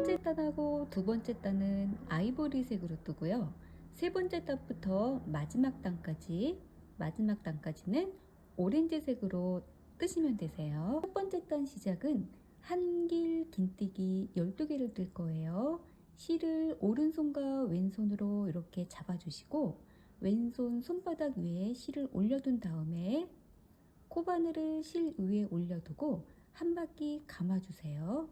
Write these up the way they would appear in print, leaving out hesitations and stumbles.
번째 단하고 두 번째 단은 아이보리색으로 뜨고요. 세 번째 단부터 마지막 단까지는 오렌지색으로 뜨시면 되세요. 첫 번째 단 시작은 한길 긴뜨기 12개를 뜰 거예요. 실을 오른손과 왼손으로 이렇게 잡아주시고 왼손 손바닥 위에 실을 올려둔 다음에 코바늘을 실 위에 올려두고 한 바퀴 감아주세요.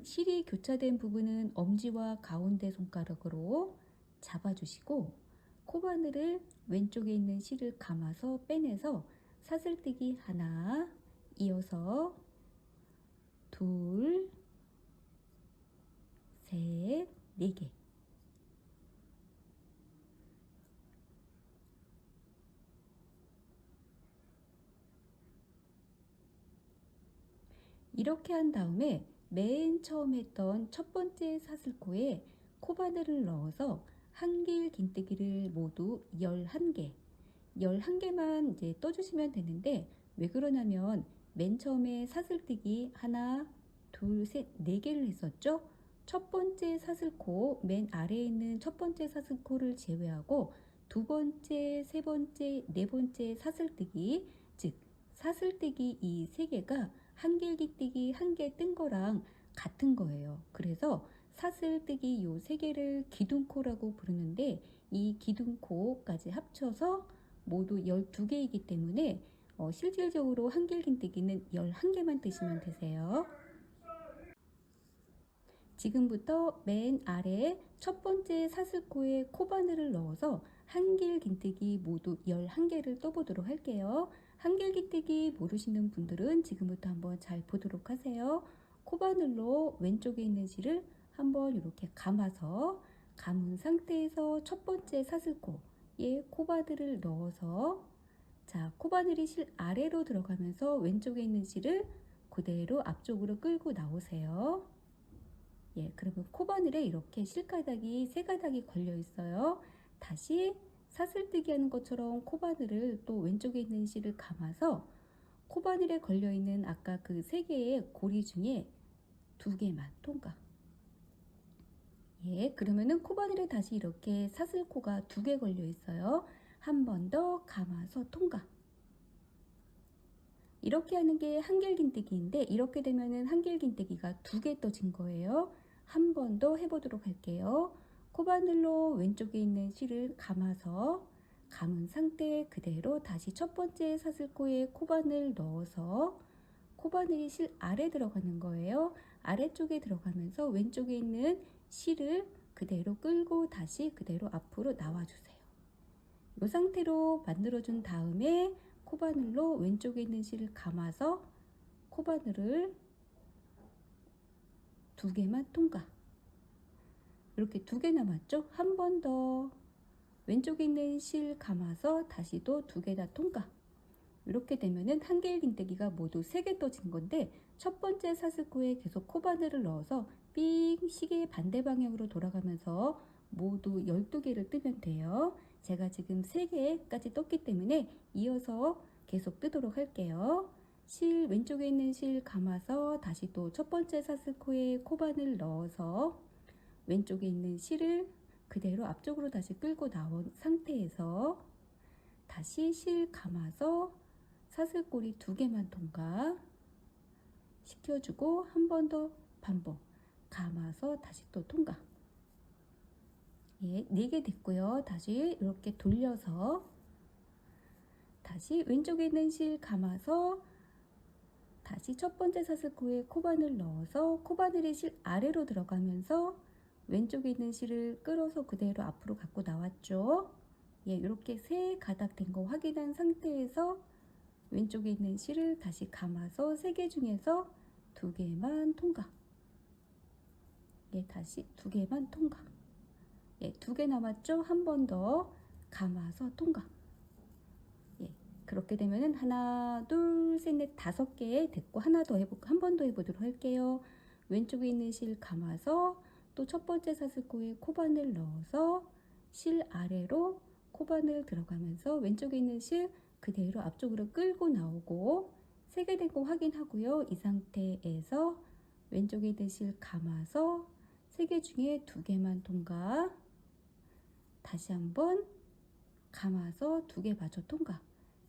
실이 교차된 부분은 엄지와 가운데 손가락으로 잡아주시고 코바늘을 왼쪽에 있는 실을 감아서 빼내서 사슬뜨기 하나, 이어서 둘, 셋, 4개. 이렇게 한 다음에 맨 처음 했던 첫 번째 사슬코에 코바늘을 넣어서 한길 긴뜨기를 모두 11개, 11개만 이제 떠주시면 되는데, 왜 그러냐면 맨 처음에 사슬뜨기 하나, 둘, 셋, 4개를 했었죠. 첫 번째 사슬코 맨 아래에 있는 첫 번째 사슬코를 제외하고 두 번째, 세 번째, 네 번째 사슬뜨기, 즉 사슬뜨기 이 3개가 한길 긴뜨기 1개 뜬 거랑 같은 거예요. 그래서 사슬뜨기 요 3개를 기둥코라고 부르는데, 이 기둥코까지 합쳐서 모두 12개이기 때문에 실질적으로 한길 긴뜨기는 11개만 뜨시면 되세요. 지금부터 맨 아래 첫 번째 사슬코에 코바늘을 넣어서 한길 긴뜨기 모두 11개를 떠보도록 할게요. 한길 긴뜨기 모르시는 분들은 지금부터 한번 잘 보도록 하세요. 코바늘로 왼쪽에 있는 실을 한번 이렇게 감아서 감은 상태에서 첫 번째 사슬코에 코바늘을 넣어서, 자, 코바늘이 실 아래로 들어가면서 왼쪽에 있는 실을 그대로 앞쪽으로 끌고 나오세요. 그러면 코바늘에 이렇게 실가닥이 3가닥이 걸려 있어요. 다시 사슬뜨기 하는 것처럼 코바늘을 또 왼쪽에 있는 실을 감아서 코바늘에 걸려 있는 아까 그 3개의 고리 중에 2개만 통과. 그러면은 코바늘에 다시 이렇게 사슬코가 2개 걸려 있어요. 한 번 더 감아서 통과. 이렇게 하는 게 한길 긴뜨기인데, 이렇게 되면은 한길 긴뜨기가 2개 떠진 거예요. 한 번 더 해보도록 할게요. 코바늘로 왼쪽에 있는 실을 감아서 감은 상태 그대로 다시 첫 번째 사슬코에 코바늘 넣어서 코바늘이 실 아래 들어가는 거예요. 아래쪽에 들어가면서 왼쪽에 있는 실을 그대로 끌고 다시 그대로 앞으로 나와주세요. 이 상태로 만들어준 다음에 코바늘로 왼쪽에 있는 실을 감아서 코바늘을 2개만 통과. 이렇게 2개 남았죠? 한 번 더 왼쪽에 있는 실 감아서 다시 또 2개 다 통과. 이렇게 되면은 한길 긴뜨기가 모두 3개 떠진 건데, 첫 번째 사슬코에 계속 코바늘을 넣어서 삑 시계 반대 방향으로 돌아가면서 모두 12개를 뜨면 돼요. 제가 지금 3개까지 떴기 때문에 이어서 계속 뜨도록 할게요. 실 왼쪽에 있는 실 감아서 다시 또 첫 번째 사슬코에 코바늘 넣어서 왼쪽에 있는 실을 그대로 앞쪽으로 다시 끌고 나온 상태에서 다시 실 감아서 사슬꼬리 2개만 통과 시켜주고 한 번 더 반복 감아서 다시 또 통과. 4개 됐고요. 다시 이렇게 돌려서 다시 왼쪽에 있는 실 감아서 다시 첫 번째 사슬코에 코바늘 넣어서 코바늘이 실 아래로 들어가면서 왼쪽에 있는 실을 끌어서 그대로 앞으로 갖고 나왔죠. 이렇게 3가닥 된 거 확인한 상태에서 왼쪽에 있는 실을 다시 감아서 3개 중에서 2개만 통과. 다시 2개만 통과. 2개 남았죠? 한 번 더 감아서 통과. 그렇게 되면은 하나, 둘, 셋, 넷, 5개 됐고, 한 번 더 해보도록 할게요. 왼쪽에 있는 실 감아서 또 첫 번째 사슬코에 코바늘 넣어서 실 아래로 코바늘 들어가면서 왼쪽에 있는 실 그대로 앞쪽으로 끌고 나오고 3개 된 거 확인하고요. 이 상태에서 왼쪽에 있는 실 감아서 3개 중에 2개만 통과. 다시 한번 감아서 2개 마저 통과.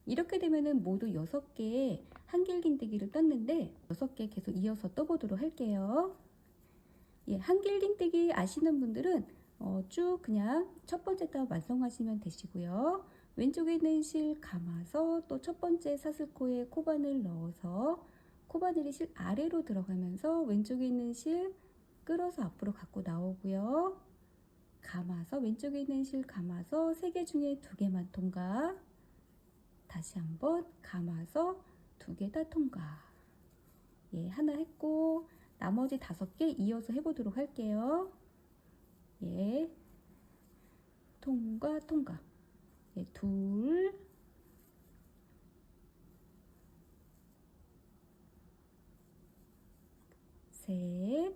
이렇게 되면은 모두 6개의 한길긴뜨기를 떴는데 6개 계속 이어서 떠보도록 할게요. 예, 한길긴뜨기 아시는 분들은 쭉 그냥 첫 번째 단 완성하시면 되시고요. 왼쪽에 있는 실 감아서 또 첫 번째 사슬코에 코바늘 넣어서 코바늘이 실 아래로 들어가면서 왼쪽에 있는 실 끌어서 앞으로 갖고 나오고요. 감아서 왼쪽에 있는 실 감아서 3개 중에 2개만 통과. 다시 한번 감아서 2개 다 통과. 예, 하나 했고 나머지 5개 이어서 해보도록 할게요. 예, 통과 통과. 예, 둘, 셋,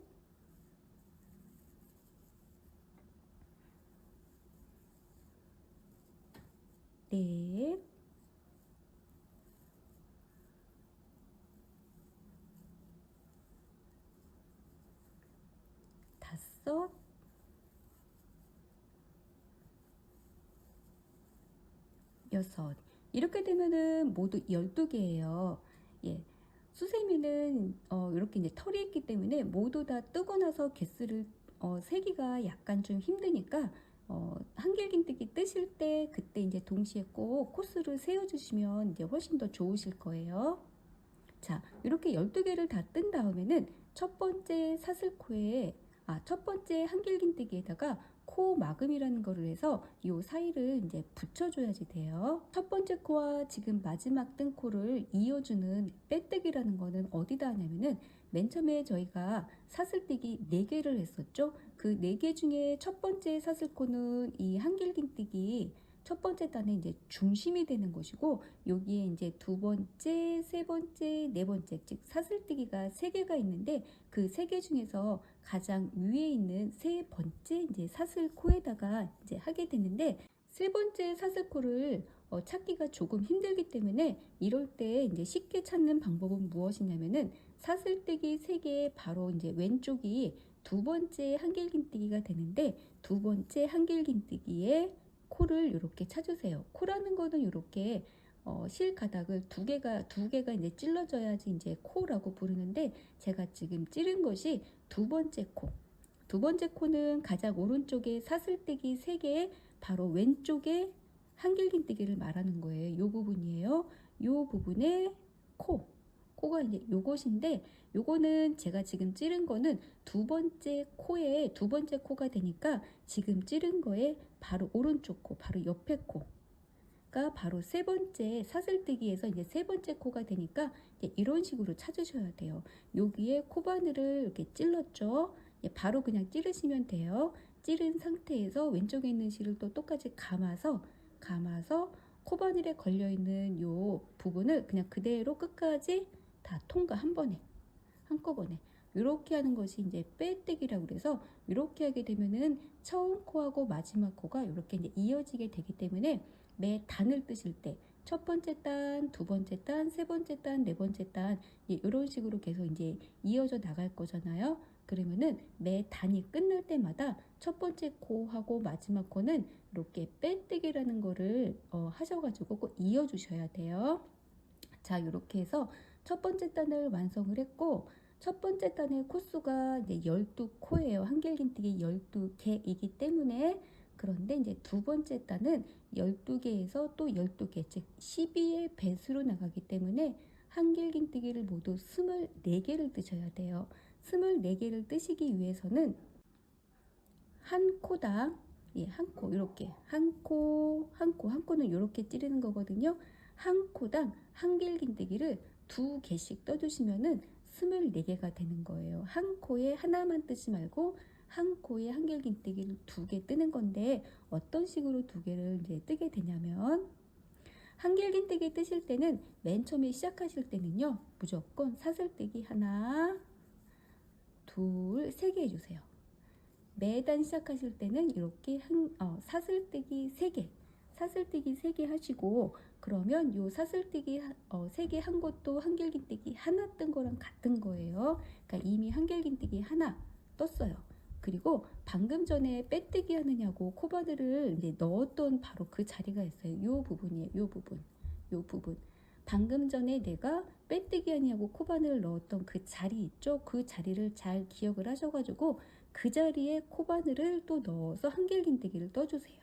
넷, 다섯, 여섯. 이렇게 되면은 모두 12개예요. 예. 수세미는 이렇게 이제 털이 있기 때문에 모두 다 뜨고 나서 개수를 세기가 약간 좀 힘드니까 한길긴뜨기 뜨실 때 그때 이제 동시에 꼭 코스를 세워 주시면 이제 훨씬 더 좋으실 거예요. 자, 이렇게 12개를 다 뜬 다음에는 첫 번째 사슬코에 첫 번째 한길긴뜨기에다가 코 마금이라는 거를 해서 이 사이를 이제 붙여줘야지 돼요. 첫 번째 코와 지금 마지막 뜬 코를 이어주는 빼뜨기라는 거는 어디다 하냐면은 맨 처음에 저희가 사슬뜨기 4개를 했었죠. 그 4개 중에 첫 번째 사슬코는 이 한길긴뜨기 첫 번째 단에 이제 중심이 되는 것이고 여기에 이제 두 번째, 세 번째, 네 번째 즉 사슬뜨기가 3개가 있는데 그 3개 중에서 가장 위에 있는 세 번째 이제 사슬코에다가 이제 하게 되는데 세 번째 사슬코를 찾기가 조금 힘들기 때문에 이럴 때 이제 쉽게 찾는 방법은 무엇이냐면은 사슬뜨기 3개 바로 이제 왼쪽이 두 번째 한길긴뜨기가 되는데 두 번째 한길긴뜨기에 코를 이렇게 찾으세요. 코라는 거는 이렇게 실 가닥을 두 개가 이제 찔러져야지 이제 코라고 부르는데 제가 지금 찌른 것이 두 번째 코. 두 번째 코는 가장 오른쪽에 사슬뜨기 3개에 바로 왼쪽에 한길긴뜨기를 말하는 거예요. 요 부분이에요. 요 부분에 코가 이제 요것인데 요거는 제가 지금 찌른 거는 두 번째 코에 두 번째 코가 되니까 지금 찌른 거에 바로 오른쪽 코, 바로 옆에 코가 바로 세 번째 사슬뜨기에서 이제 세 번째 코가 되니까 이제 이런 식으로 찾으셔야 돼요. 여기에 코바늘을 이렇게 찔렀죠. 바로 그냥 찌르시면 돼요. 찌른 상태에서 왼쪽에 있는 실을 또 똑같이 감아서 코바늘에 걸려있는 요 부분을 그냥 그대로 끝까지 다 통과 한 번에 한꺼번에 이렇게 하는 것이 이제 빼뜨기라고 그래서 이렇게 하게 되면은 처음 코하고 마지막 코가 이렇게 이제 이어지게 되기 때문에 매 단을 뜨실 때 첫 번째 단, 두 번째 단, 세 번째 단, 네 번째 단 이런 식으로 계속 이제 이어져 나갈 거잖아요. 그러면은 매 단이 끝날 때마다 첫 번째 코하고 마지막 코는 이렇게 빼뜨기라는 거를 하셔가지고 꼭 이어주셔야 돼요. 자, 이렇게 해서 첫 번째 단을 완성을 했고 첫 번째 단의 코수가 이제 12코예요. 한길긴뜨기 12개이기 때문에 그런데 이제 두 번째 단은 12개에서 또 12개, 즉 12의 배수로 나가기 때문에 한길긴뜨기를 모두 24개를 뜨셔야 돼요. 24개를 뜨시기 위해서는 한 코당 한 코 이렇게 한 코는 이렇게 찌르는 거거든요. 한 코당 한길긴뜨기를 2개씩 떠주시면은 24개가 되는 거예요. 한 코에 하나만 뜨지 말고 한 코에 한길긴뜨기를 2개 뜨는 건데 어떤 식으로 2개를 이제 뜨게 되냐면 한길긴뜨기 뜨실 때는 맨 처음에 시작하실 때는요 무조건 사슬뜨기 하나, 둘, 3개 해주세요. 매단 시작하실 때는 이렇게 사슬뜨기 사슬뜨기 3개 하시고, 그러면 요 사슬뜨기 3개 한 것도 한길긴뜨기 하나 뜬 거랑 같은 거예요. 그러니까 이미 한길긴뜨기 하나 떴어요. 그리고 방금 전에 빼뜨기 하느냐고 코바늘을 이제 넣었던 바로 그 자리가 있어요. 요 부분이에요. 요 부분. 방금 전에 내가 빼뜨기 하냐고 코바늘을 넣었던 그 자리 있죠? 그 자리를 잘 기억을 하셔가지고 그 자리에 코바늘을 또 넣어서 한길긴뜨기를 떠주세요.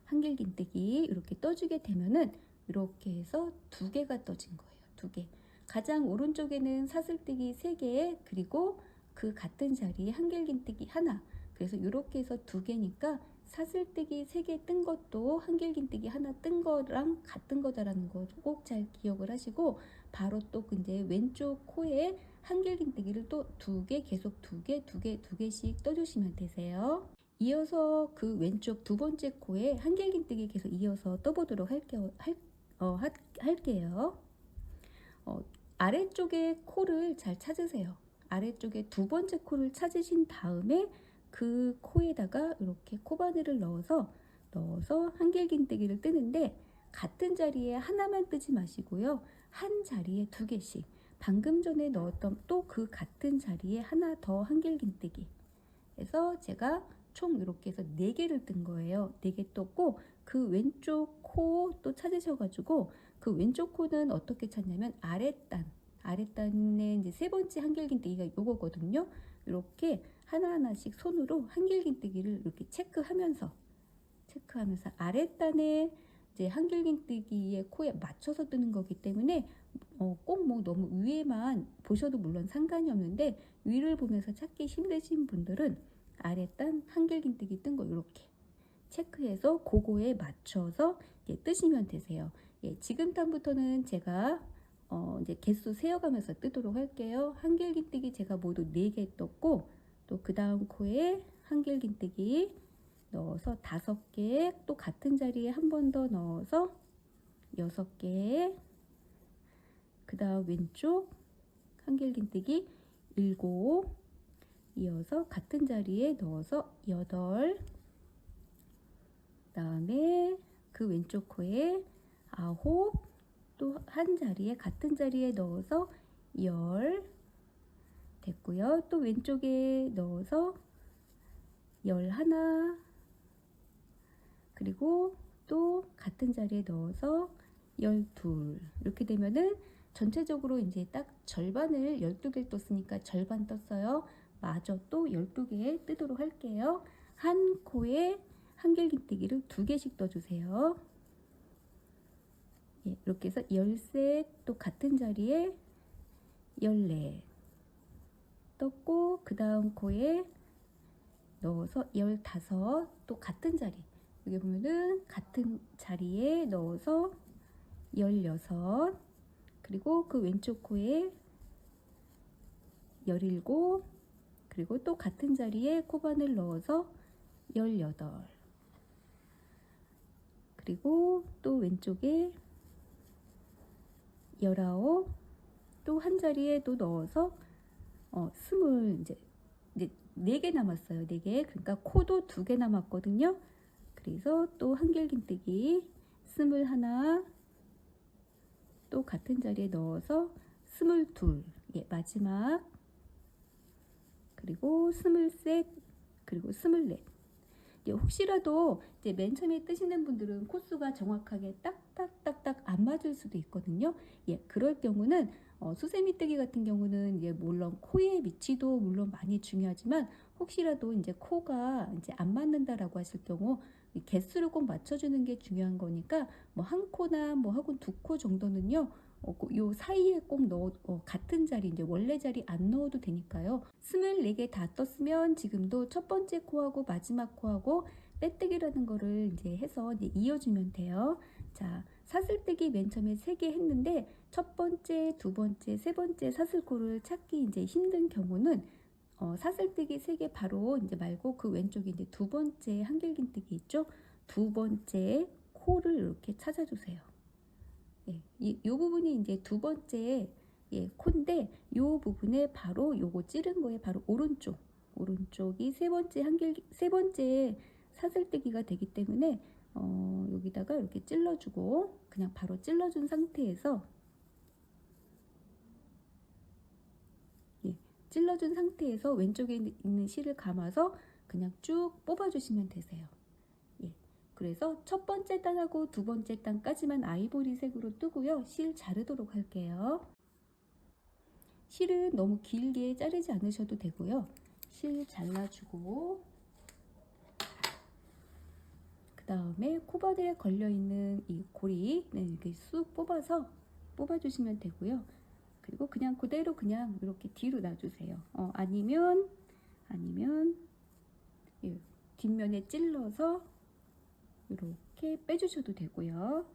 한길긴뜨기 이렇게 떠주게 되면은 이렇게 해서 2개가 떠진 거예요. 2개. 가장 오른쪽에는 사슬뜨기 3개, 그리고 그 같은 자리에 한길긴뜨기 하나. 그래서 이렇게 해서 2개니까 사슬뜨기 3개 뜬 것도 한길긴뜨기 하나 뜬 거랑 같은 거다라는 거 꼭 잘 기억을 하시고, 바로 또 이제 왼쪽 코에 한길긴뜨기를 또 2개, 계속 2개씩 떠주시면 되세요. 이어서 그 왼쪽 2번째 코에 한길긴뜨기 계속 이어서 떠보도록 할게요. 아래쪽에 코를 잘 찾으세요. 아래쪽에 2번째 코를 찾으신 다음에 그 코에다가 이렇게 코바늘을 넣어서 한길긴뜨기를 뜨는데, 같은 자리에 하나만 뜨지 마시고요. 한 자리에 2개씩. 방금 전에 넣었던 또 그 같은 자리에 하나 더 한길긴뜨기. 그래서 제가 총 이렇게 해서 4개를 뜬 거예요. 4개 떴고, 그 왼쪽 코 또 찾으셔가지고 그 왼쪽 코는 어떻게 찾냐면 아랫단에 이제 3번째 한길긴뜨기가 요거거든요. 이렇게 하나하나씩 손으로 한길긴뜨기를 이렇게 체크하면서 아랫단에 이제 한길긴뜨기의 코에 맞춰서 뜨는 거기 때문에 꼭 뭐 너무 위에만 보셔도 물론 상관이 없는데, 위를 보면서 찾기 힘드신 분들은 아랫단 한길긴뜨기 뜬 거 이렇게 체크해서 그거에 맞춰서 뜨시면 되세요. 예, 지금부터는 제가 이제 개수 세어가면서 뜨도록 할게요. 한길긴뜨기 제가 모두 4개 떴고, 또 그 다음 코에 한길긴뜨기 넣어서 5개, 또 같은 자리에 한 번 더 넣어서 6개, 그 다음 왼쪽 한길긴뜨기 7, 이어서 같은 자리에 넣어서 8, 다음에 그 왼쪽 코에 9, 또 한 자리에 같은 자리에 넣어서 10 됐고요. 또 왼쪽에 넣어서 11, 그리고 또 같은 자리에 넣어서 12. 이렇게 되면은 전체적으로 이제 딱 절반을 12개를 떴으니까 절반 떴어요. 마저 또 12개 뜨도록 할게요. 한 코에 한길긴뜨기를 2개씩 떠주세요. 예, 이렇게 해서 13, 또 같은 자리에 14 떴고, 그 다음 코에 넣어서 15, 또 같은 자리, 여기 보면은 같은 자리에 넣어서 16, 그리고 그 왼쪽 코에 17, 그리고 또 같은 자리에 코바늘 넣어서 18, 그리고 또 왼쪽에 19, 또 한 자리에 또 넣어서 20, 이제 4개 남았어요. 4개. 그러니까 코도 2개 남았거든요. 그래서 또 한길긴뜨기 21, 또 같은 자리에 넣어서 22, 예, 마지막, 그리고 23, 그리고 24. 예, 혹시라도 이제 맨 처음에 뜨시는 분들은 코수가 정확하게 딱딱딱딱 안 맞을 수도 있거든요. 예, 그럴 경우는 수세미 뜨기 같은 경우는 이제 물론 코의 위치도 물론 많이 중요하지만, 혹시라도 이제 코가 이제 안 맞는다라고 하실 경우 개수를 꼭 맞춰주는 게 중요한 거니까, 뭐 한 코나 뭐 하고 2코 정도는요, 요 사이에 꼭 같은 자리, 이제 원래 자리 안 넣어도 되니까요. 24개 다 떴으면 지금도 첫 번째 코하고 마지막 코하고 빼뜨기라는 거를 이제 해서 이제 이어주면 돼요. 자, 사슬뜨기 맨 처음에 3개 했는데, 첫 번째, 2번째, 3번째 사슬코를 찾기 이제 힘든 경우는 사슬뜨기 3개 바로 이제 말고 그 왼쪽에 이제 2번째 한길긴뜨기 있죠? 2번째 코를 이렇게 찾아주세요. 예, 이 부분이 이제 2번째 코인데, 이 부분에 바로 요거 찌른 거에 바로 오른쪽이 세 번째 사슬뜨기가 되기 때문에 여기다가 이렇게 찔러주고 그냥 바로 찔러준 상태에서 찔러준 상태에서 왼쪽에 있는 실을 감아서 그냥 쭉 뽑아주시면 되세요. 그래서 첫 번째 단하고 두 번째 단까지만 아이보리색으로 뜨고요. 실 자르도록 할게요. 실은 너무 길게 자르지 않으셔도 되고요. 실 잘라주고 그 다음에 코바디에 걸려있는 이 고리는 이렇게 쑥 뽑아서 뽑아주시면 되고요. 그리고 그냥 그대로 그냥 이렇게 뒤로 놔주세요. 아니면 뒷면에 찔러서 이렇게 빼주셔도 되고요.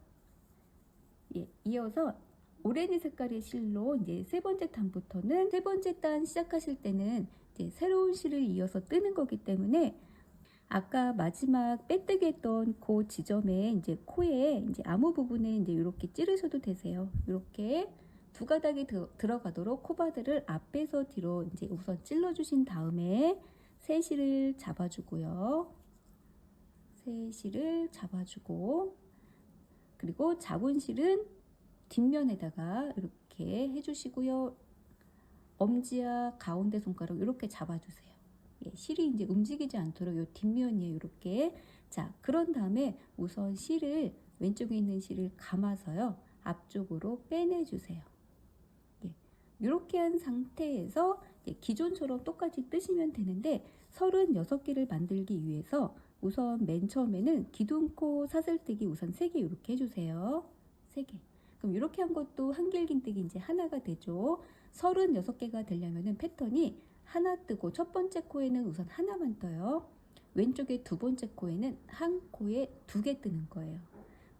이어서 오렌지 색깔의 실로 이제 세 번째 단부터는 세 번째 단 시작하실 때는 이제 새로운 실을 이어서 뜨는 거기 때문에 아까 마지막 빼뜨기 했던 그 지점에 이제 코에 이제 아무 부분에 이제 이렇게 찌르셔도 되세요. 이렇게 두 가닥이 들어가도록 코바드를 앞에서 뒤로 이제 우선 찔러 주신 다음에 세 실을 잡아주고요. 세 실을 잡아주고 그리고 잡은 실은 뒷면에다가 이렇게 해주시고요. 엄지와 가운데 손가락 이렇게 잡아주세요. 실이 이제 움직이지 않도록 이 뒷면이에요. 이렇게. 자, 그런 다음에 우선 실을 왼쪽에 있는 실을 감아서요. 앞쪽으로 빼내주세요. 이렇게 한 상태에서 기존처럼 똑같이 뜨시면 되는데 36개를 만들기 위해서 우선 맨 처음에는 기둥코 사슬뜨기 우선 3개 이렇게 해주세요. 3개. 그럼 이렇게 한 것도 한길긴뜨기 이제 하나가 되죠. 36개가 되려면은 패턴이 하나 뜨고 첫 번째 코에는 우선 하나만 떠요. 왼쪽에 두 번째 코에는 한 코에 2개 뜨는 거예요.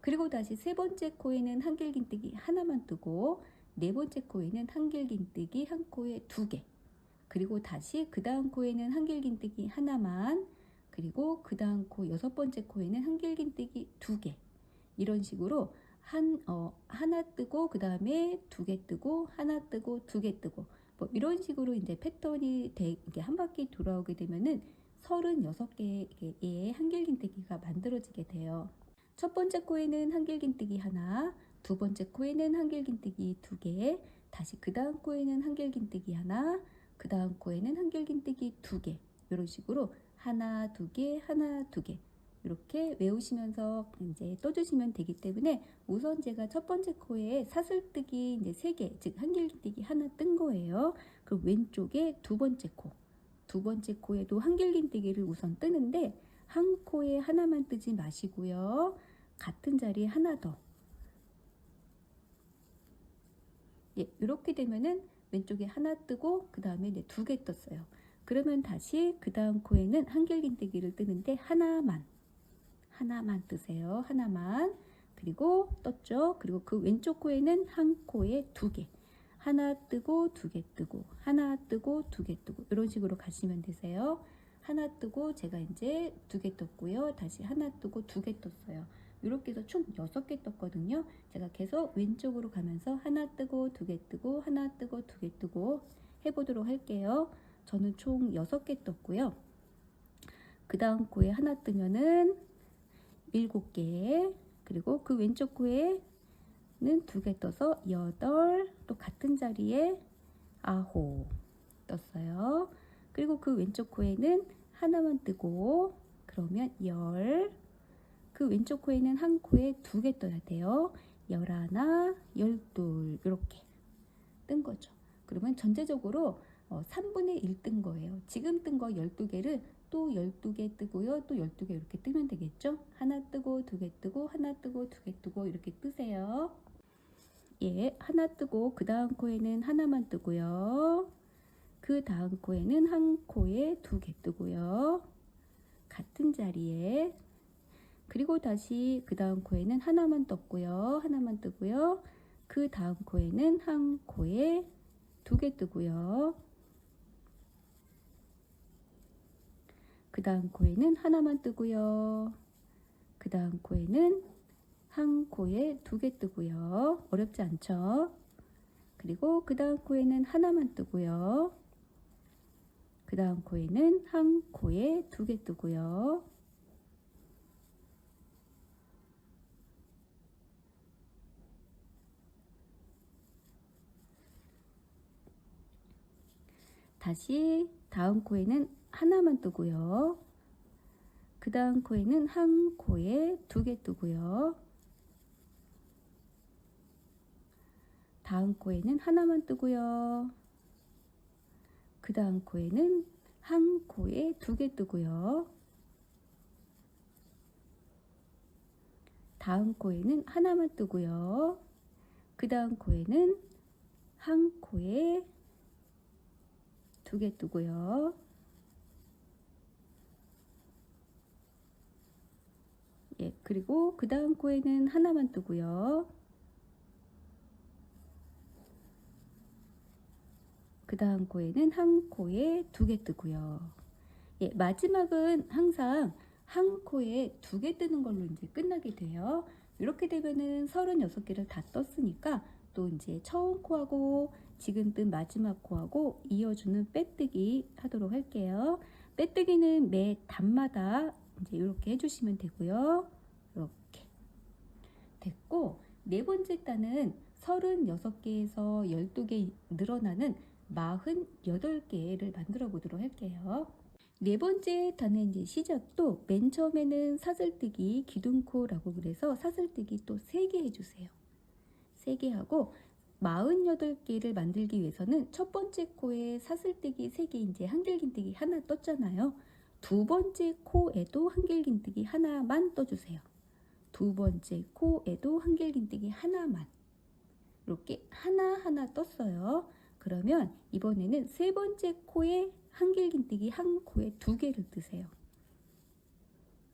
그리고 다시 세 번째 코에는 한길긴뜨기 하나만 뜨고 네 번째 코에는 한길긴뜨기 한 코에 2개. 그리고 다시 그 다음 코에는 한길긴뜨기 하나만. 그리고 그 다음 코 여섯 번째 코에는 한길긴뜨기 2개. 이런 식으로 하나 뜨고 그 다음에 2개 뜨고 하나 뜨고 2개 뜨고 뭐 이런 식으로 이제 패턴이 이게 한 바퀴 돌아오게 되면은 36개의 한길긴뜨기가 만들어지게 돼요. 첫 번째 코에는 한길긴뜨기 하나, 두 번째 코에는 한길긴뜨기 2개, 다시 그 다음 코에는 한길긴뜨기 하나, 그 다음 코에는 한길긴뜨기 2개. 이런 식으로 하나, 2개, 하나, 2개. 이렇게 외우시면서 이제 떠주시면 되기 때문에 우선 제가 첫 번째 코에 사슬뜨기 이제 3개, 즉 한길긴뜨기 하나 뜬 거예요. 그리고 왼쪽에 두 번째 코에도 한길긴뜨기를 우선 뜨는데 한 코에 하나만 뜨지 마시고요. 같은 자리에 하나 더. 이렇게 되면은 왼쪽에 하나 뜨고 그 다음에 이제 2개 떴어요. 그러면 다시 그 다음 코에는 한길긴뜨기를 뜨는데 하나만 뜨세요. 하나만. 그리고 떴죠. 그리고 그 왼쪽 코에는 한 코에 2개. 하나 뜨고 2개 뜨고 하나 뜨고 2개 뜨고 이런 식으로 가시면 되세요. 하나 뜨고 제가 이제 2개 떴고요. 다시 하나 뜨고 2개 떴어요. 이렇게 해서 총 6개 떴거든요. 제가 계속 왼쪽으로 가면서 하나 뜨고 2개 뜨고 하나 뜨고 2개 뜨고 해보도록 할게요. 저는 총 6개 떴고요. 그 다음 코에 하나 뜨면은 7개, 그리고 그 왼쪽 코에는 2개 떠서 8, 또 같은 자리에 9 떴어요. 그리고 그 왼쪽 코에는 하나만 뜨고 그러면 10, 그 왼쪽 코에는 한 코에 2개 떠야 돼요. 11, 12 이렇게 뜬 거죠. 그러면 전체적으로 3분의 1 뜬 거예요. 지금 뜬 거 12개를 또 12개 뜨고요. 또 12개 이렇게 뜨면 되겠죠. 하나 뜨고 2개 뜨고 하나 뜨고 2개 뜨고 이렇게 뜨세요. 하나 뜨고 그 다음 코에는 하나만 뜨고요. 그 다음 코에는 한 코에 2개 뜨고요. 같은 자리에. 그리고 다시 그 다음 코에는 하나만 떴고요. 하나만 뜨고요. 그 다음 코에는 한 코에 2개 뜨고요. 그 다음 코에는 하나만 뜨고요. 그 다음 코에는 한 코에 2개 뜨고요. 어렵지 않죠? 그리고 그 다음 코에는 하나만 뜨고요. 그 다음 코에는 한 코에 2개 뜨고요. 다시 다음 코에는 하나만 뜨고요. 그 다음 코에는 한 코에 2개 뜨고요. 다음 코에는 하나만 뜨고요. 그 다음 코에는 한 코에 2개 뜨고요. 다음 코에는 하나만 뜨고요. 그 다음 코에는 한 코에 2개 뜨고요. 예, 그리고 그 다음 코에는 하나만 뜨고요. 그 다음 코에는 한 코에 2개 뜨고요. 예, 마지막은 항상 한 코에 2개 뜨는 걸로 이제 끝나게 돼요. 이렇게 되면은 36개를 다 떴으니까 또 이제 처음 코하고 지금 뜬 마지막 코하고 이어주는 빼뜨기 하도록 할게요. 빼뜨기는 매 단마다 이제 이렇게 해주시면 되고요. 이렇게 됐고, 네 번째 단은 36개에서 12개 늘어나는 48개를 만들어 보도록 할게요. 네 번째 단의 이제 시작도 맨 처음에는 사슬뜨기 기둥코라고 그래서 사슬뜨기 또 3개 해주세요. 3개 하고 48개를 만들기 위해서는 첫 번째 코에 사슬뜨기 3개 이제 한길긴뜨기 하나 떴잖아요. 두 번째 코에도 한길긴뜨기 하나만 떠주세요. 두 번째 코에도 한길긴뜨기 하나만. 이렇게 하나하나 떴어요. 그러면 이번에는 세 번째 코에 한길긴뜨기 한 코에 2개를 뜨세요.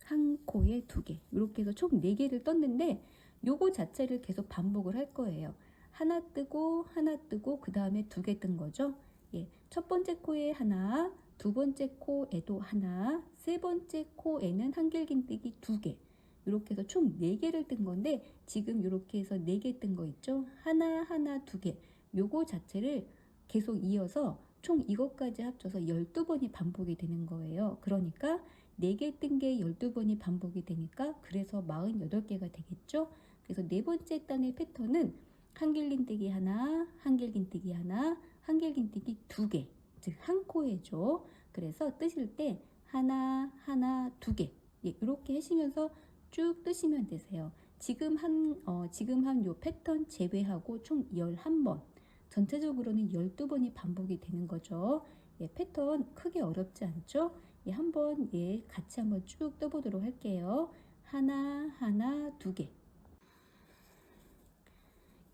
한 코에 2개. 이렇게 해서 총 4개를 떴는데 요거 자체를 계속 반복을 할 거예요. 하나 뜨고 하나 뜨고 그 다음에 2개 뜬 거죠. 예, 첫 번째 코에 하나, 두 번째 코에도 하나, 세 번째 코에는 한길긴뜨기 2개. 이렇게 해서 총 4개를 뜬 건데 지금 이렇게 해서 4개 뜬 거 있죠. 하나 하나 2개. 요거 자체를 계속 이어서 총 이것까지 합쳐서 12번이 반복이 되는 거예요. 그러니까 4개 뜬 게 12번이 반복이 되니까 그래서 48개가 되겠죠. 그래서 네 번째 단의 패턴은 한길긴뜨기 하나, 한길긴뜨기 하나, 한길긴뜨기 2개, 즉 한 코에죠. 그래서 뜨실 때 하나, 하나, 2개 이렇게 하시면서 쭉 뜨시면 되세요. 지금 한 요 패턴 제외하고 총 11번, 전체적으로는 12번이 반복이 되는 거죠. 예, 패턴 크게 어렵지 않죠? 예, 한번 같이 한번 쭉 떠보도록 할게요. 하나, 하나, 2개.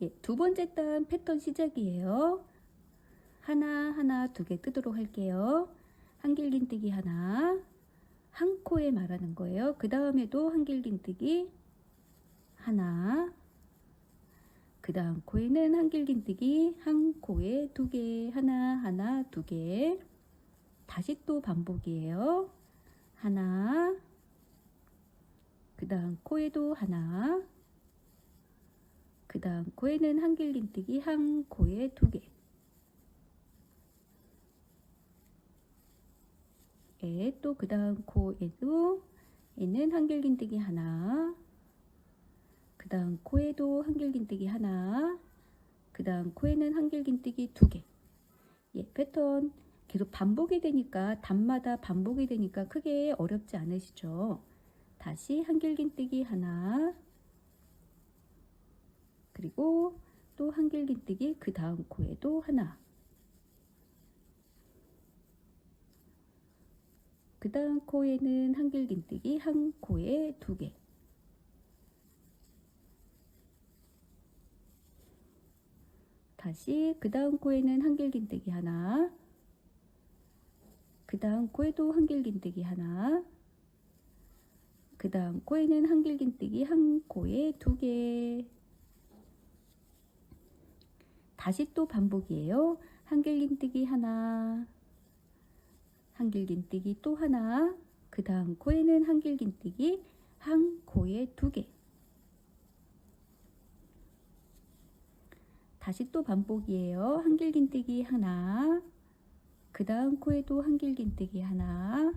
예, 두 번째 단 패턴 시작이에요. 하나, 하나, 2개 뜨도록 할게요. 한길긴뜨기 하나, 한 코에 말하는 거예요. 그 다음에도 한길긴뜨기 하나, 그 다음 코에는 한길긴뜨기 한 코에 2개, 하나, 하나, 2개. 다시 또 반복이에요. 하나, 그 다음 코에도 하나, 그 다음 코에는 한길긴뜨기 한 코에 2개. 예, 또 그 다음 코에도 얘는 한길긴뜨기 하나, 그 다음 코에도 한길긴뜨기 하나, 그 다음 코에는 한길긴뜨기 2개. 예, 패턴 계속 반복이 되니까 단마다 반복이 되니까 크게 어렵지 않으시죠? 다시 한길긴뜨기 하나, 그리고 또 한길긴뜨기 그 다음 코에도 하나, 그 다음 코에는 한길긴뜨기 한 코에 2개. 다시 그 다음 코에는 한길긴뜨기 하나, 그 다음 코에도 한길긴뜨기 하나, 그 다음 코에는 한길긴뜨기 한 코에 2개. 다시 또 반복이에요. 한길긴뜨기 하나, 한길긴뜨기 또 하나, 그 다음 코에는 한길긴뜨기 한 코에 2개. 다시 또 반복이에요. 한길긴뜨기 하나, 그 다음 코에도 한길긴뜨기 하나,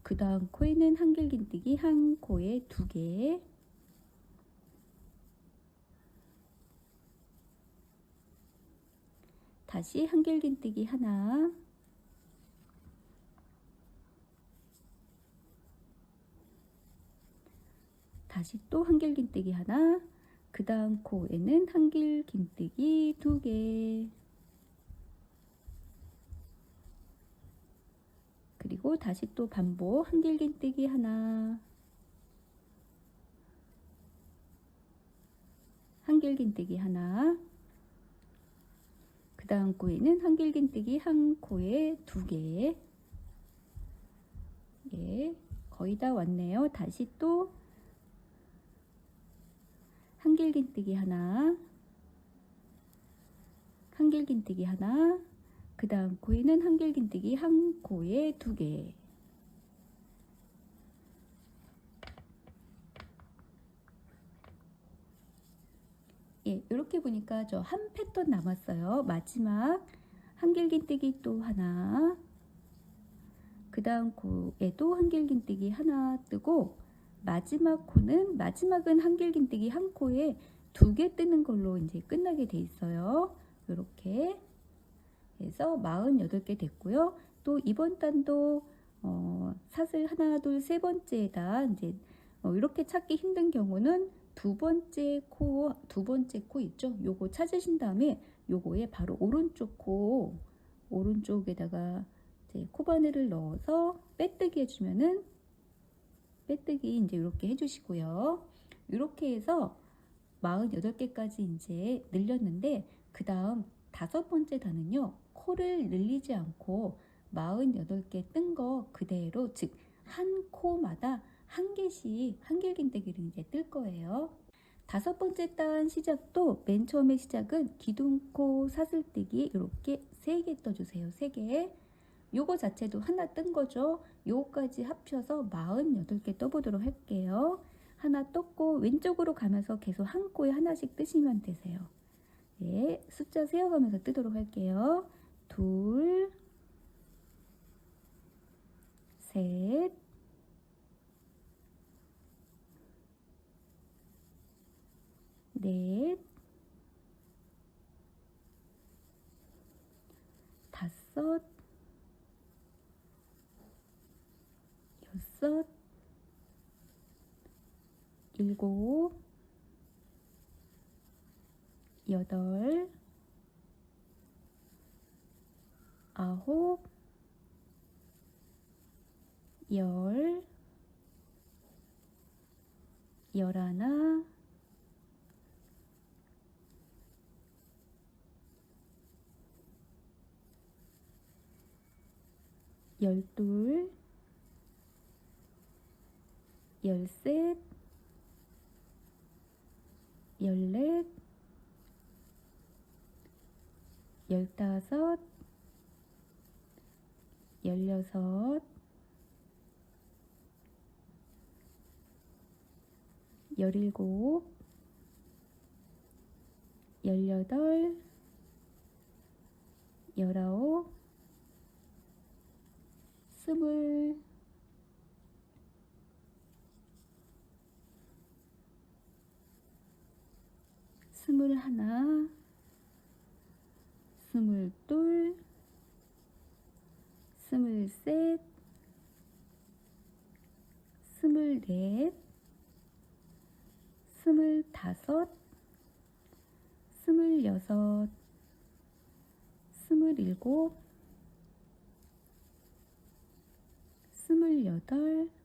그 다음 코에는 한길긴뜨기 한 코에 2개. 다시 한길긴뜨기 하나, 다시 또 한길긴뜨기 하나, 그 다음 코에는 한길긴뜨기 2개, 그리고 다시 또 반복 한길긴뜨기 하나, 한길긴뜨기 하나, 그 다음 코에는 한길긴뜨기 한 코에 2개. 예, 거의 다 왔네요. 다시 또 한길긴뜨기 하나, 한길긴뜨기 하나, 그 다음 코에는 한길긴뜨기 한 코에 2개. 예, 이렇게 보니까 저 한 패턴 남았어요. 마지막 한길긴뜨기 또 하나, 그 다음 코에도 한길긴뜨기 하나 뜨고, 마지막은 한길긴뜨기 한 코에 2개 뜨는 걸로 이제 끝나게 돼 있어요. 이렇게 해서 48개 됐고요. 또 이번 단도 사슬 하나, 둘, 세 번째에다 이제 이렇게 찾기 힘든 경우는 두 번째 코 있죠? 요거 찾으신 다음에 요거에 바로 오른쪽에다가 이제 코바늘을 넣어서 빼뜨기 해주면은, 빼뜨기 이제 이렇게 해주시고요. 이렇게 해서 48개까지 이제 늘렸는데, 그 다음 5번째 단은요, 코를 늘리지 않고 48개 뜬 거 그대로, 즉 한 코마다 한 개씩 한길긴뜨기를 이제 뜰 거예요. 5번째 단 시작도 맨 처음에 시작은 기둥코 사슬뜨기 이렇게 3개 떠주세요. 3개. 요거 자체도 하나 뜬 거죠. 요거까지 합쳐서 48개 떠보도록 할게요. 하나 떴고 왼쪽으로 가면서 계속 한 코에 하나씩 뜨시면 되세요. 네, 숫자 세어가면서 뜨도록 할게요. 2, 셋, 넷, 5, 6, 7, 8, 9, 10, 11, 12, 13, 14, 15, 16, 17, 18, 19, 20, 21, 22, 23, 24, 25, 26, 27, 28,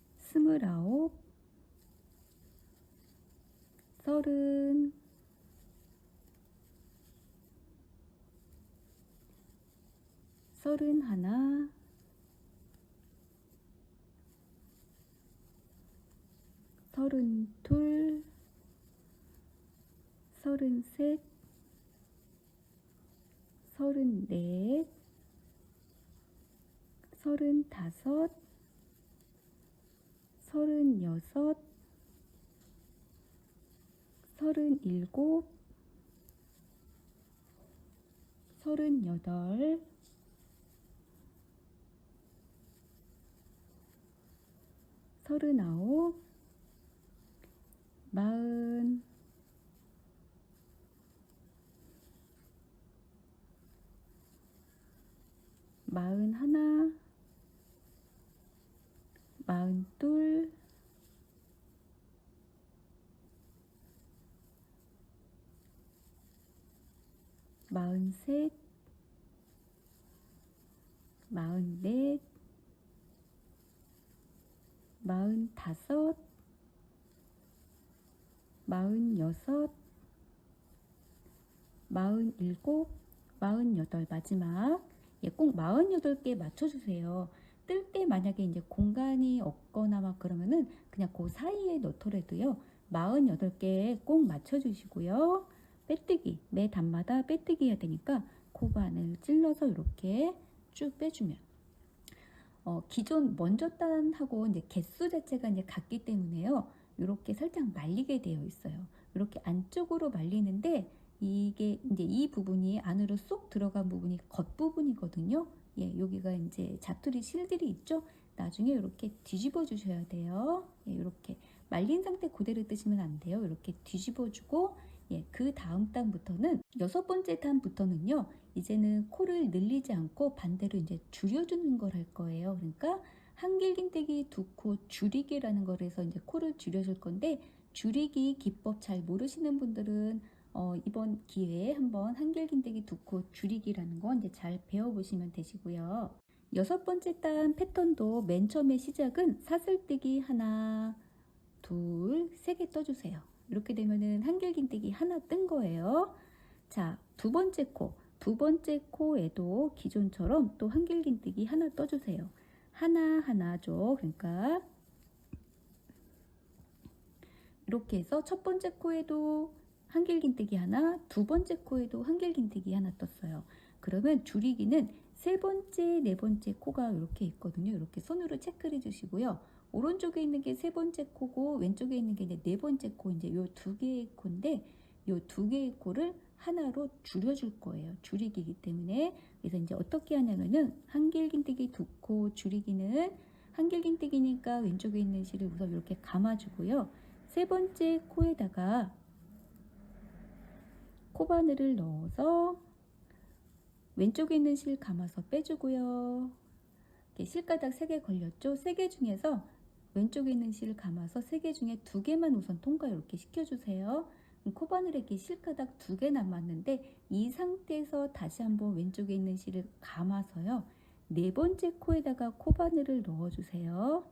29, 30, 31, 32, 33, 34, 35, 36, 37, 38, 39, 40, 41, 42, 43, 44, 45, 46, 47, 48 마지막. 예, 꼭 48개 맞춰주세요. 뜰 때 만약에 이제 공간이 없거나 막 그러면은 그냥 그 사이에 넣더라도요. 48개 꼭 맞춰주시고요. 빼뜨기, 매 단마다 빼뜨기 해야 되니까 코바늘 찔러서 이렇게 쭉 빼주면 기존 먼저 단하고 이제 개수 자체가 이제 같기 때문에요. 이렇게 살짝 말리게 되어 있어요. 이렇게 안쪽으로 말리는데 이게 이제 이 부분이 안으로 쏙 들어간 부분이 겉부분이거든요. 예, 여기가 이제 자투리 실들이 있죠. 나중에 이렇게 뒤집어 주셔야 돼요. 예, 이렇게 말린 상태 그대로 뜨시면 안 돼요. 이렇게 뒤집어 주고 예, 그 다음 단부터는 6번째 단부터는요. 이제는 코를 늘리지 않고 반대로 이제 줄여주는 걸 할 거예요. 그러니까 한길긴뜨기 두 코 줄이기라는 걸 해서 이제 코를 줄여줄 건데 줄이기 기법 잘 모르시는 분들은 이번 기회에 한번 한길긴뜨기 두 코 줄이기라는 거 이제 잘 배워보시면 되시고요. 6번째 단 패턴도 맨 처음에 시작은 사슬뜨기 하나, 둘, 3개 떠주세요. 이렇게 되면은 한길긴뜨기 하나 뜬 거예요. 자, 두 번째 코에도 기존처럼 또 한길긴뜨기 하나 떠주세요. 하나죠. 그러니까 이렇게 해서 첫 번째 코에도 한길긴뜨기 하나, 두 번째 코에도 한길긴뜨기 하나 떴어요. 그러면 줄이기는 세 번째, 네 번째 코가 이렇게 있거든요. 이렇게 손으로 체크를 해주시고요. 오른쪽에 있는 게 세 번째 코고 왼쪽에 있는 게 이제 네 번째 코, 이제 요 두 개의 코인데 요 두 개의 코를 하나로 줄여줄 거예요. 줄이기이기 때문에. 그래서 이제 어떻게 하냐면은 한길긴뜨기 두 코 줄이기는 한길긴뜨기니까 왼쪽에 있는 실을 우선 이렇게 감아주고요. 세 번째 코에다가 코바늘을 넣어서 왼쪽에 있는 실 감아서 빼주고요. 실가닥 3개 걸렸죠? 3개 중에서 왼쪽에 있는 실을 감아서 3개 중에 2개만 우선 통과 이렇게 시켜주세요. 코바늘에 실가닥 2개 남았는데 이 상태에서 다시 한번 왼쪽에 있는 실을 감아서요. 네 번째 코에다가 코바늘을 넣어주세요.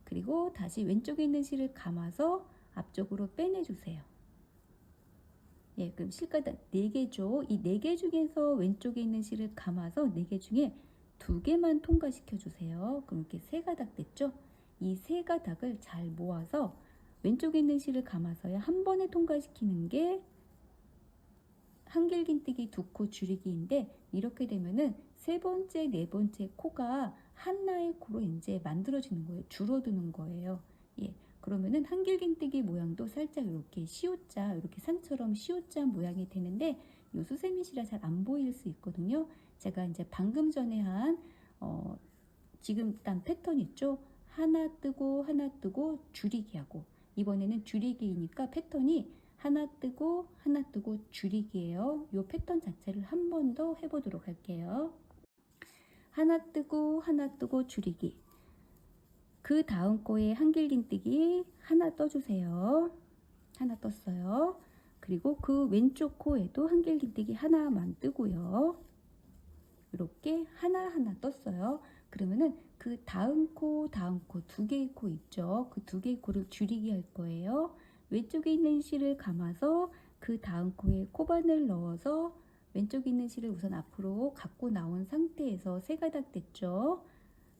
그리고 다시 왼쪽에 있는 실을 감아서 앞쪽으로 빼내주세요. 예, 그럼 실가닥 4개죠. 이 4개 중에서 왼쪽에 있는 실을 감아서 4개 중에 2개만 통과시켜 주세요. 그럼 이렇게 3가닥 됐죠? 이 3가닥을 잘 모아서 왼쪽에 있는 실을 감아서야 한 번에 통과시키는 게 한길긴뜨기 두 코 줄이기인데 이렇게 되면은 세 번째, 네 번째 코가 하나의 코로 이제 만들어지는 거예요. 줄어드는 거예요. 예. 그러면은 한길긴뜨기 모양도 살짝 이렇게 시옷자, 이렇게 산처럼 시옷자 모양이 되는데 요 수세미시라 잘 안 보일 수 있거든요. 제가 이제 방금 전에 한 지금 딴 패턴 있죠? 하나 뜨고 줄이기 하고 이번에는 줄이기이니까 패턴이 하나 뜨고 줄이기예요. 요 패턴 자체를 한 번 더 해보도록 할게요. 하나 뜨고 줄이기. 그 다음 거에 한길긴뜨기 하나 떠주세요. 하나 떴어요. 그리고 그 왼쪽 코에도 한길긴뜨기 하나만 뜨고요. 이렇게 하나 떴어요. 그러면은 그 다음 코 2개의 코 있죠. 그 2개의 코를 줄이기 할 거예요. 왼쪽에 있는 실을 감아서 그 다음 코에 코바늘 넣어서 왼쪽에 있는 실을 우선 앞으로 갖고 나온 상태에서 3가닥 됐죠.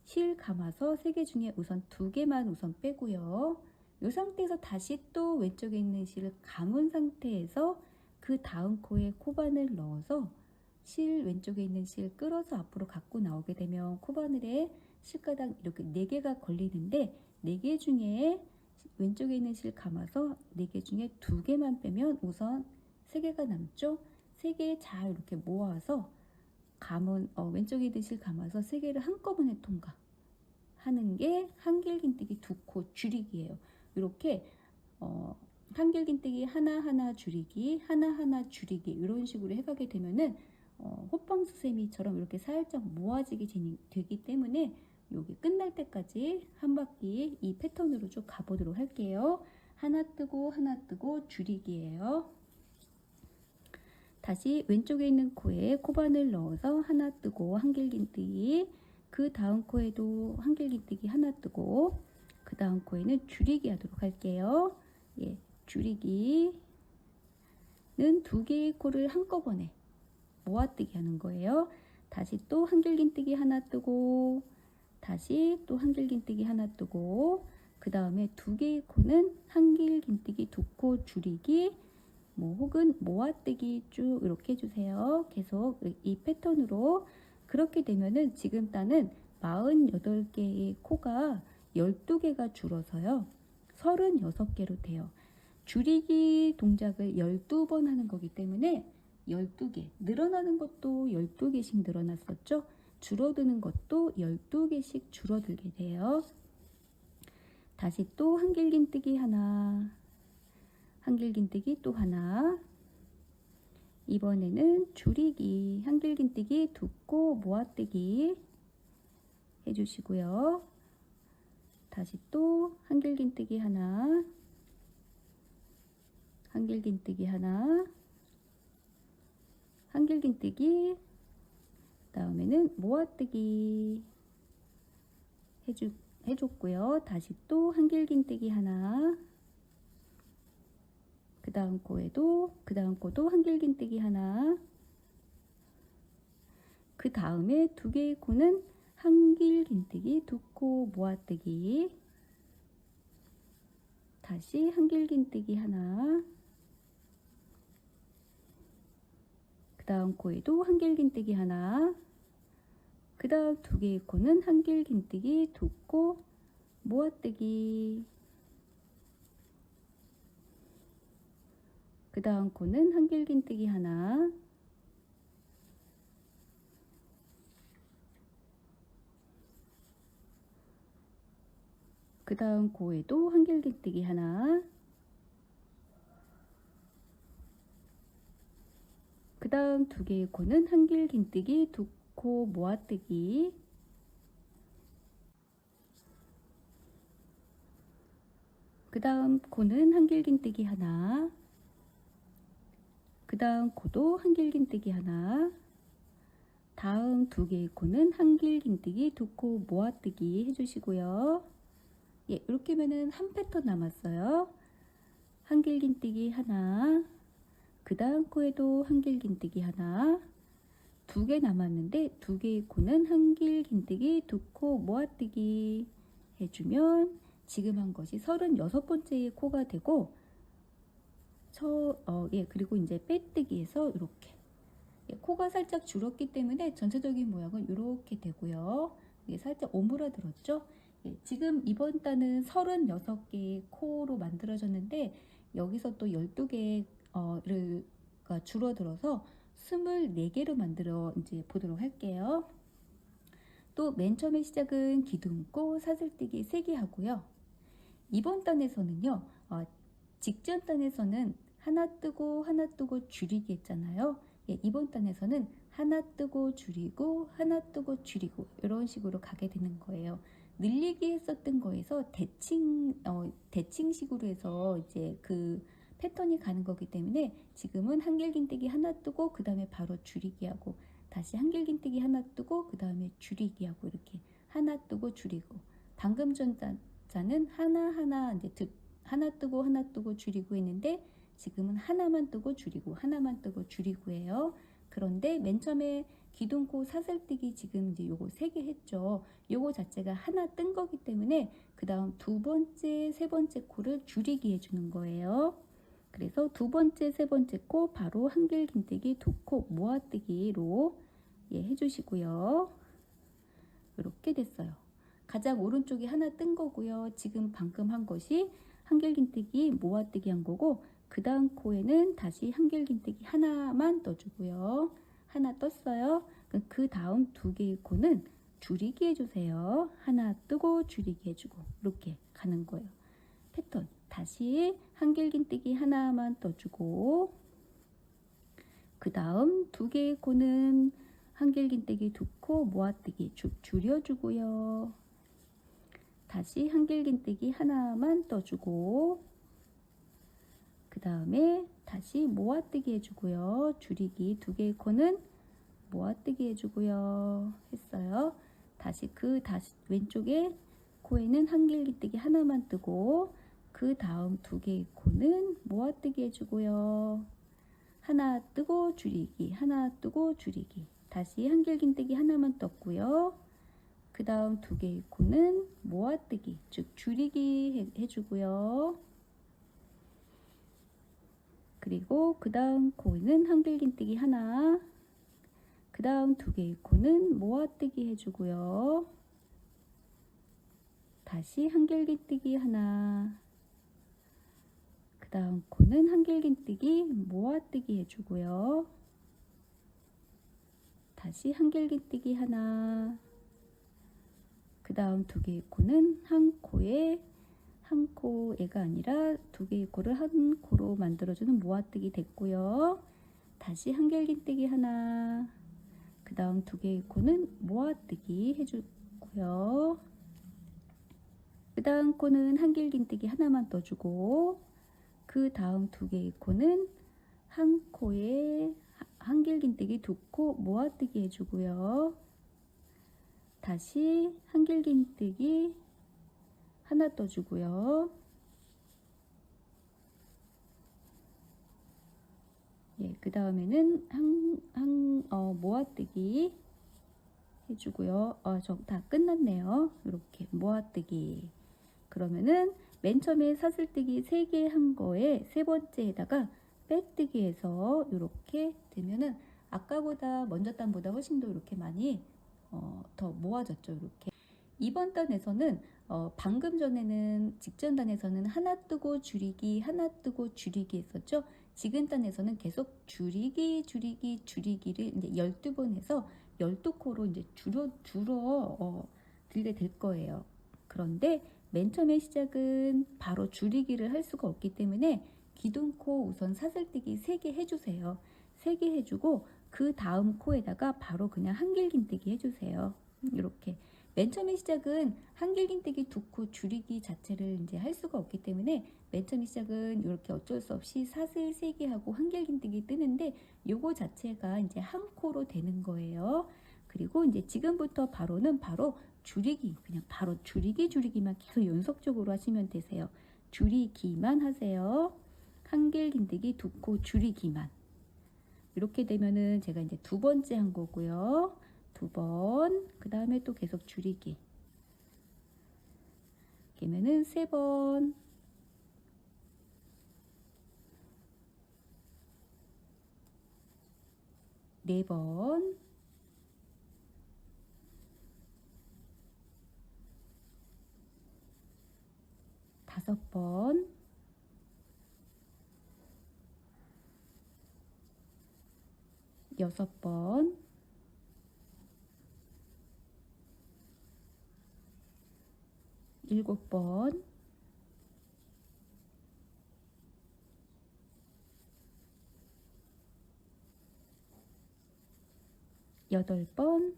실 감아서 3개 중에 우선 2개만 우선 빼고요. 이 상태에서 다시 또 왼쪽에 있는 실을 감은 상태에서 그 다음 코에 코바늘 넣어서 실 왼쪽에 있는 실 끌어서 앞으로 갖고 나오게 되면 코바늘에 실가닥 이렇게 4개가 걸리는데 4개 중에 왼쪽에 있는 실 감아서 4개 중에 2개만 빼면 우선 3개가 남죠. 3개 잘 이렇게 모아서 감은 왼쪽에 있는 실 감아서 3개를 한꺼번에 통과하는 게 한길긴뜨기 두 코 줄이기예요. 이렇게 한길긴뜨기 하나 줄이기 하나 줄이기 이런 식으로 해가게 되면은 호빵수세미처럼 이렇게 살짝 모아지게 되기 때문에 여기 끝날 때까지 한 바퀴 이 패턴으로 쭉 가보도록 할게요. 하나 뜨고 줄이기예요. 다시 왼쪽에 있는 코에 코바늘 넣어서 하나 뜨고 한길긴뜨기, 그 다음 코에도 한길긴뜨기 하나 뜨고, 그 다음 코에는 줄이기 하도록 할게요. 예, 줄이기는 두 개의 코를 한꺼번에 모아뜨기 하는 거예요. 다시 또 한길긴뜨기 하나 뜨고, 다시 또 한길긴뜨기 하나 뜨고, 그 다음에 두 개의 코는 한길긴뜨기 두 코 줄이기, 뭐 혹은 모아뜨기 쭉 이렇게 해주세요. 계속 이 패턴으로. 그렇게 되면은 지금 따는 48개의 코가 12개가 줄어서요 36개로 돼요. 줄이기 동작을 12번 하는 거기 때문에 12개, 늘어나는 것도 12개씩 늘어났었죠. 줄어드는 것도 12개씩 줄어들게 돼요. 다시 또 한길긴뜨기 하나, 한길긴뜨기 또 하나, 이번에는 줄이기, 한길긴뜨기 두 코 모아뜨기 해주시고요. 다시 또 한길긴뜨기 하나, 한길긴뜨기 하나, 한길긴뜨기, 다음에는 모아뜨기 해줬고요. 다시 또 한길긴뜨기 하나, 그 다음 코도 한길긴뜨기 하나, 그 다음에 두 개의 코는 한길긴뜨기 두 코 모아뜨기, 다시 한길긴뜨기 하나, 그 다음 코에도 한길긴뜨기 하나, 그 다음 두 개의 코는 한길긴뜨기 두 코 모아뜨기, 그 다음 코는 한길긴뜨기 하나, 그 다음 코에도 한길긴뜨기 하나, 그 다음 두 개의 코는 한길긴뜨기 두 코 모아뜨기, 그 다음 코는 한길긴뜨기 하나, 그 다음 코도 한길긴뜨기 하나, 다음 두 개의 코는 한길긴뜨기 두 코 모아뜨기 해주시고요. 예, 이렇게 하면은 한 패턴 남았어요. 한길긴뜨기 하나, 그 다음 코에도 한길긴뜨기 하나, 두 개 남았는데 두 개의 코는 한길긴뜨기 두 코 모아뜨기 해주면 지금 한 것이 36번째의 코가 되고, 그리고 이제 빼뜨기에서 이렇게 코가 살짝 줄었기 때문에 전체적인 모양은 이렇게 되고요. 이게 살짝 오므라들었죠. 지금 이번 단은 36개의 코로 만들어졌는데 여기서 또 12개가 줄어들어서 24개로 만들어 이제 보도록 할게요. 또 맨 처음에 시작은 기둥코, 사슬뜨기 3개 하고요. 이번 단에서는요, 직전 단에서는 하나 뜨고 줄이기 했잖아요. 예, 이번 단에서는 하나 뜨고 줄이고 하나 뜨고 줄이고 이런 식으로 가게 되는 거예요. 늘리기 했었던 거에서 대칭식으로 해서 이제 그 패턴이 가는 거기 때문에 지금은 한길긴뜨기 하나 뜨고 그 다음에 바로 줄이기 하고, 다시 한길긴뜨기 하나 뜨고 그 다음에 줄이기 하고, 이렇게 하나 뜨고 줄이고. 방금 전 자는 하나 이제 하나 뜨고 줄이고 했는데 지금은 하나만 뜨고 줄이고 하나만 뜨고 줄이고 해요. 그런데 맨 처음에 기둥코 사슬뜨기 지금 이제 요거 3개 했죠. 요거 자체가 하나 뜬 거기 때문에 그 다음 두 번째, 세 번째 코를 줄이기 해주는 거예요. 그래서 두 번째, 세 번째 코 바로 한길긴뜨기 두 코 모아뜨기로 해주시고요. 이렇게 됐어요. 가장 오른쪽이 하나 뜬 거고요. 지금 방금 한 것이 한길긴뜨기 모아뜨기 한 거고, 그 다음 코에는 다시 한길긴뜨기 하나만 떠주고요. 하나 떴어요. 그 다음 두 개의 코는 줄이기 해주세요. 하나 뜨고 줄이기 해주고 이렇게 가는 거예요. 패턴 다시 한길긴뜨기 하나만 떠주고, 그 다음 두 개의 코는 한길긴뜨기 두 코 모아뜨기 쭉 줄여주고요. 다시 한길긴뜨기 하나만 떠주고, 그 다음에 다시 모아뜨기 해주고요. 줄이기 2개의 코는 모아뜨기 해주고요. 했어요. 다시 왼쪽에 코에는 한길긴뜨기 하나만 뜨고, 그 다음 2개의 코는 모아뜨기 해주고요. 하나 뜨고 줄이기, 하나 뜨고 줄이기. 다시 한길긴뜨기 하나만 떴고요. 그 다음 2개의 코는 모아뜨기, 즉 줄이기 해주고요. 그리고 그 다음 코는 한길긴뜨기 하나, 그 다음 2개의 코는 모아뜨기 해주고요. 다시 한길긴뜨기 하나, 그 다음 코는 한길긴뜨기 모아뜨기 해주고요. 다시 한길긴뜨기 하나, 그 다음 2개의 코는 한 코에가 아니라 2개의 코를 한 코로 만들어주는 모아뜨기 됐고요. 다시 한길긴뜨기 하나, 그 다음 2개의 코는 모아뜨기 해주고요. 그 다음 코는 한길긴뜨기 하나만 떠주고, 그 다음 2개의 코는 한 코에 한길긴뜨기 2코 모아뜨기 해주고요. 다시 한길긴뜨기 하나 떠주고요. 예, 그 다음에는 모아뜨기 해주고요. 저 다 끝났네요. 이렇게 모아뜨기. 그러면은 맨 처음에 사슬뜨기 3개 한 거에 세 번째에다가 빼뜨기 해서 이렇게 되면은 아까보다 먼저 단보다 훨씬 더 이렇게 많이 더 모아졌죠. 이렇게. 이번 단에서는 방금 전에는 직전 단에서는 하나 뜨고 줄이기 하나 뜨고 줄이기 했었죠. 지금 단에서는 계속 줄이기를 이제 12번 해서 12코로 이제 줄어 들게 될 거예요. 그런데 맨 처음에 시작은 바로 줄이기를 할 수가 없기 때문에 기둥코 우선 사슬뜨기 3개 해주세요. 3개 해주고 그 다음 코에다가 바로 그냥 한길긴뜨기 해주세요. 이렇게. 맨 처음에 시작은 한길긴뜨기 2코 줄이기 자체를 이제 할 수가 없기 때문에 맨 처음 시작은 이렇게 어쩔 수 없이 사슬 3개 하고 한길긴뜨기 뜨는데 요거 자체가 이제 한 코로 되는 거예요. 그리고 이제 지금부터 바로는 바로 줄이기, 그냥 바로 줄이기만 계속 연속적으로 하시면 되세요. 줄이기만 하세요. 한길긴뜨기 2코 줄이기만. 이렇게 되면은 제가 이제 2번째 한 거고요. 2번, 그 다음에 또 계속 줄이기. 그러면은 3번, 4번, 5번, 6번, 7번, 8번,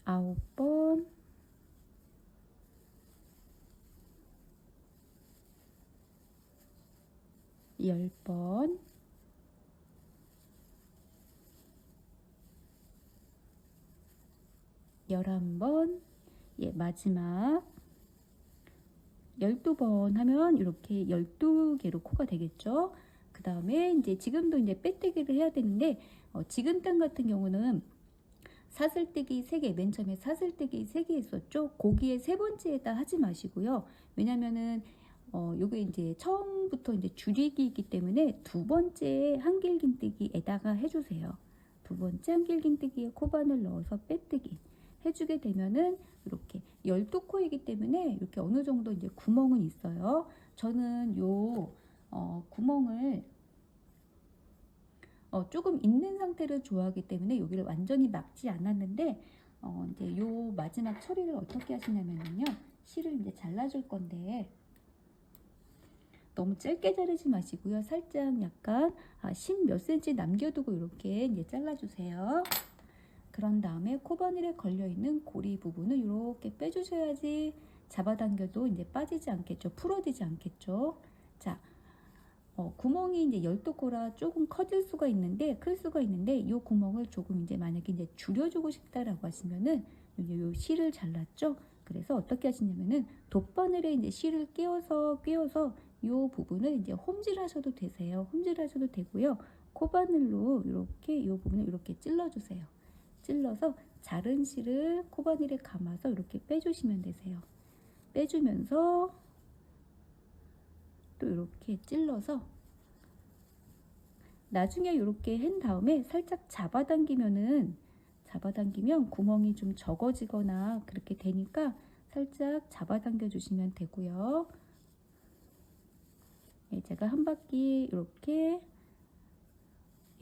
9번, 10번, 11번, 예, 마지막 12번 하면 이렇게 12개로 코가 되겠죠. 그 다음에 이제 지금도 이제 빼뜨기를 해야 되는데 지금 단 같은 경우는 사슬뜨기 3개, 맨 처음에 사슬뜨기 3개 했었죠. 거기에 세 번째에다 하지 마시고요. 왜냐면은 요게 이제 처음부터 이제 줄이기이기 때문에 2번째 한길긴뜨기에다가 해주세요. 2번째 한길긴뜨기에 코바늘 넣어서 빼뜨기 해주게 되면은 이렇게 12코이기 때문에 이렇게 어느 정도 이제 구멍은 있어요. 저는 요 구멍을 조금 있는 상태를 좋아하기 때문에 여기를 완전히 막지 않았는데 이제 요 마지막 처리를 어떻게 하시냐면요. 실을 이제 잘라줄 건데 너무 짧게 자르지 마시고요. 살짝 약간 10 몇 cm 남겨두고 이렇게 이제 잘라주세요. 그런 다음에 코바늘에 걸려있는 고리 부분을 이렇게 빼주셔야지 잡아당겨도 이제 빠지지 않겠죠. 풀어지지 않겠죠. 자, 구멍이 이제 12코라 조금 커질 수가 있는데, 클 수가 있는데, 이 구멍을 조금 이제 만약에 이제 줄여주고 싶다라고 하시면은, 요 실을 잘랐죠? 그래서 어떻게 하시냐면은, 돗바늘에 이제 실을 끼워서, 이 부분을 이제 홈질하셔도 되세요. 홈질하셔도 되고요. 코바늘로 이렇게 이 부분을 이렇게 찔러주세요. 찔러서 자른 실을 코바늘에 감아서 이렇게 빼주시면 되세요. 빼주면서 또 이렇게 찔러서 나중에 이렇게 한 다음에 살짝 잡아당기면 구멍이 좀 적어지거나 그렇게 되니까 살짝 잡아당겨 주시면 되고요. 예, 제가 한 바퀴 이렇게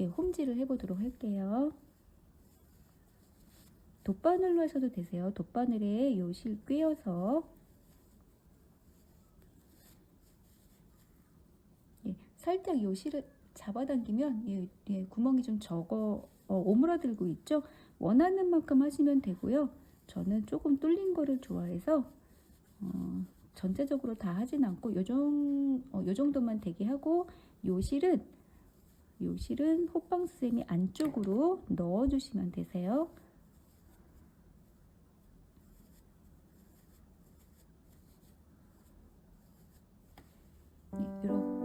홈질을 해보도록 할게요. 돗바늘로 하셔도 되세요. 돗바늘에 요 실 꿰어서 살짝 요 실을 잡아당기면 구멍이 좀 적어 오므라들고 있죠. 원하는 만큼 하시면 되고요. 저는 조금 뚫린 거를 좋아해서 전체적으로 다 하진 않고 요 정도만 되게 하고 요 실은 호빵수세미 안쪽으로 넣어 주시면 되세요. 이렇게